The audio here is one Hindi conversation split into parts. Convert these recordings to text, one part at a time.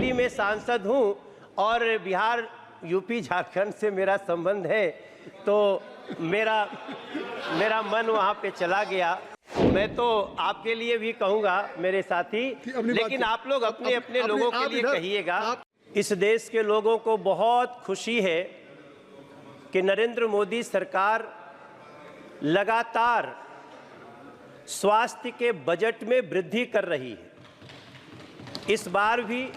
दिल्ली में सांसद हूं और बिहार, यूपी, झारखंड से मेरा संबंध है, तो मेरा मन वहां पे चला गया। मैं तो आपके लिए भी कहूंगा मेरे साथी, लेकिन आप लोग अपने अपने लोगों के लिए कहिएगा। इस देश के लोगों को बहुत खुशी है कि नरेंद्र मोदी सरकार लगातार स्वास्थ्य के बजट में वृद्धि कर रही है। इस बार भी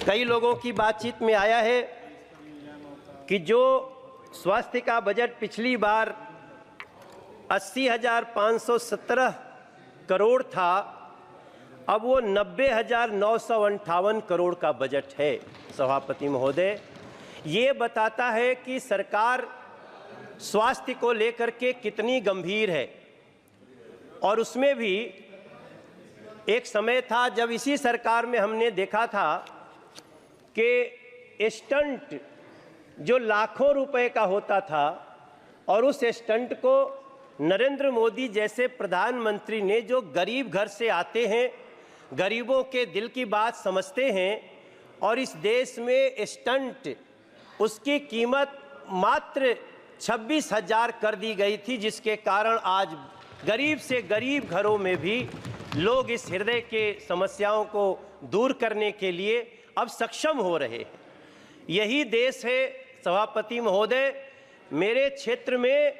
कई लोगों की बातचीत में आया है कि जो स्वास्थ्य का बजट पिछली बार 80,517 करोड़ था, अब वो 90,958 करोड़ का बजट है। सभापति महोदय, ये बताता है कि सरकार स्वास्थ्य को लेकर के कितनी गंभीर है। और उसमें भी एक समय था जब इसी सरकार में हमने देखा था कि स्टंट जो लाखों रुपए का होता था, और उस स्टंट को नरेंद्र मोदी जैसे प्रधानमंत्री ने, जो गरीब घर से आते हैं, गरीबों के दिल की बात समझते हैं, और इस देश में स्टंट उसकी कीमत मात्र 26,000 कर दी गई थी, जिसके कारण आज गरीब से गरीब घरों में भी लोग इस हृदय के समस्याओं को दूर करने के लिए अब सक्षम हो रहे हैं। यही देश है सभापति महोदय। मेरे क्षेत्र में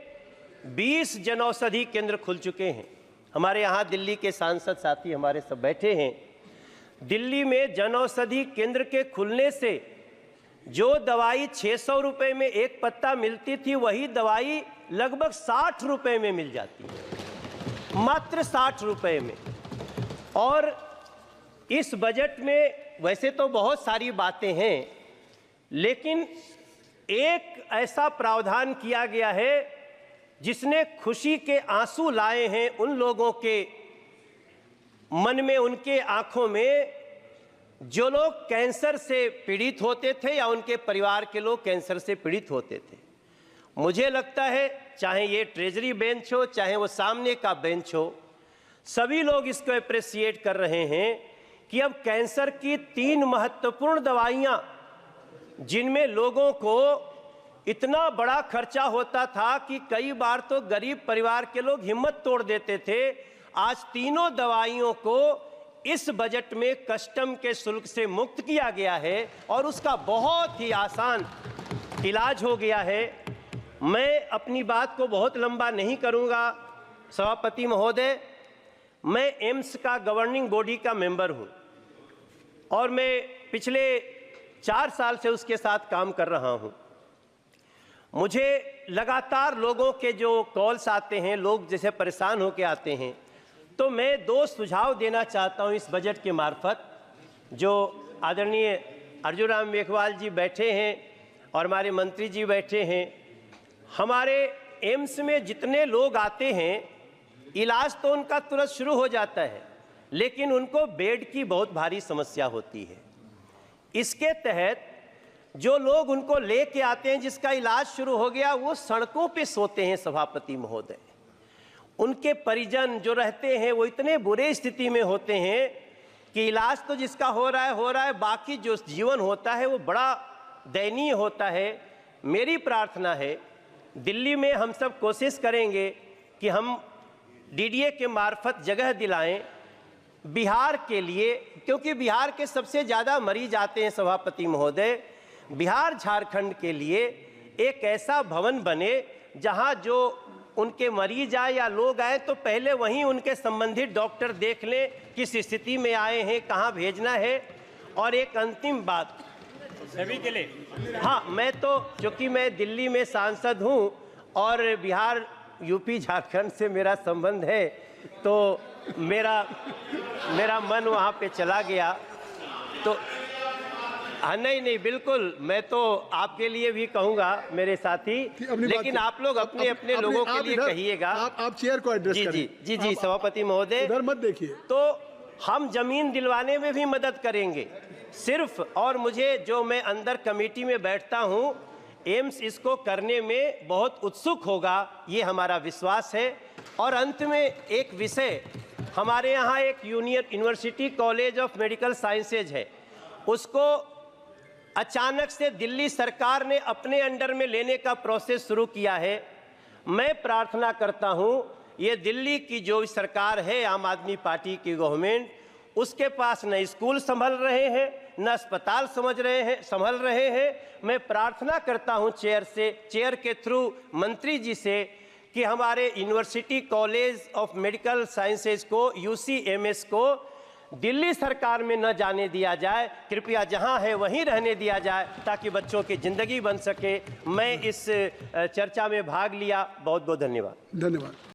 20 जनौषधि केंद्र खुल चुके हैं। हमारे यहाँ दिल्ली के सांसद साथी हमारे सब बैठे हैं। दिल्ली में जनौषधि केंद्र के खुलने से जो दवाई 600 रुपये में एक पत्ता मिलती थी, वही दवाई लगभग 60 रुपये में मिल जाती है, मात्र 60 रुपये में। और इस बजट में वैसे तो बहुत सारी बातें हैं, लेकिन एक ऐसा प्रावधान किया गया है जिसने खुशी के आंसू लाए हैं उन लोगों के मन में, उनके आंखों में, जो लोग कैंसर से पीड़ित होते थे या उनके परिवार के लोग कैंसर से पीड़ित होते थे। मुझे लगता है चाहे ये ट्रेजरी बेंच हो, चाहे वो सामने का बेंच हो, सभी लोग इसको अप्रिशिएट कर रहे हैं कि अब कैंसर की 3 महत्वपूर्ण दवाइयां, जिनमें लोगों को इतना बड़ा खर्चा होता था कि कई बार तो गरीब परिवार के लोग हिम्मत तोड़ देते थे, आज तीनों दवाइयों को इस बजट में कस्टम के शुल्क से मुक्त किया गया है और उसका बहुत ही आसान इलाज हो गया है। मैं अपनी बात को बहुत लंबा नहीं करूंगा सभापति महोदय। मैं एम्स का गवर्निंग बॉडी का मेंबर हूं और मैं पिछले 4 साल से उसके साथ काम कर रहा हूं। मुझे लगातार लोगों के जो कॉल्स आते हैं, लोग जैसे परेशान होकर आते हैं, तो मैं 2 सुझाव देना चाहता हूं इस बजट के मार्फत। जो आदरणीय अर्जुन राम मेघवाल जी बैठे हैं और हमारे मंत्री जी बैठे हैं, हमारे एम्स में जितने लोग आते हैं, इलाज तो उनका तुरंत शुरू हो जाता है, लेकिन उनको बेड की बहुत भारी समस्या होती है। इसके तहत जो लोग उनको लेके आते हैं, जिसका इलाज शुरू हो गया, वो सड़कों पे सोते हैं सभापति महोदय। उनके परिजन जो रहते हैं वो इतने बुरे स्थिति में होते हैं कि इलाज तो जिसका हो रहा है, बाकी जो जीवन होता है वो बड़ा दयनीय होता है। मेरी प्रार्थना है, दिल्ली में हम सब कोशिश करेंगे कि हम डीडीए के मार्फत जगह दिलाएं बिहार के लिए, क्योंकि बिहार के सबसे ज़्यादा मरीज आते हैं सभापति महोदय। बिहार झारखंड के लिए एक ऐसा भवन बने जहां जो उनके मरीज आए या लोग आए तो पहले वहीं उनके संबंधित डॉक्टर देख लें किस स्थिति में आए हैं, कहां भेजना है। और एक अंतिम बात सभी के लिए, हाँ, मैं तो चूँकि मैं दिल्ली में सांसद हूं और बिहार, यूपी, झारखंड से मेरा संबंध है, तो मेरा मन वहाँ पे चला गया। तो हाँ, नहीं, बिल्कुल, मैं तो आपके लिए भी कहूँगा मेरे साथी, लेकिन आप लोग अपने अपने लोगों के लिए कहिएगा। आप चेयर को एड्रेस करें। जी सभापति महोदय, इधर मत देखिए। तो हम जमीन दिलवाने में भी मदद करेंगे सिर्फ, और मुझे जो मैं अंदर कमेटी में बैठता हूँ, एम्स इसको करने में बहुत उत्सुक होगा, ये हमारा विश्वास है। और अंत में एक विषय, हमारे यहाँ एक university college of medical sciences है, उसको अचानक से दिल्ली सरकार ने अपने अंडर में लेने का प्रोसेस शुरू किया है। मैं प्रार्थना करता हूं, ये दिल्ली की जो सरकार है, आम आदमी पार्टी की गवर्नमेंट, उसके पास न स्कूल संभल रहे हैं, न अस्पताल संभल रहे हैं। मैं प्रार्थना करता हूं चेयर के थ्रू मंत्री जी से कि हमारे university college of medical sciences को, UCMS को दिल्ली सरकार में न जाने दिया जाए, कृपया जहां है वहीं रहने दिया जाए ताकि बच्चों की ज़िंदगी बन सके। मैं इस चर्चा में भाग लिया। बहुत बहुत धन्यवाद।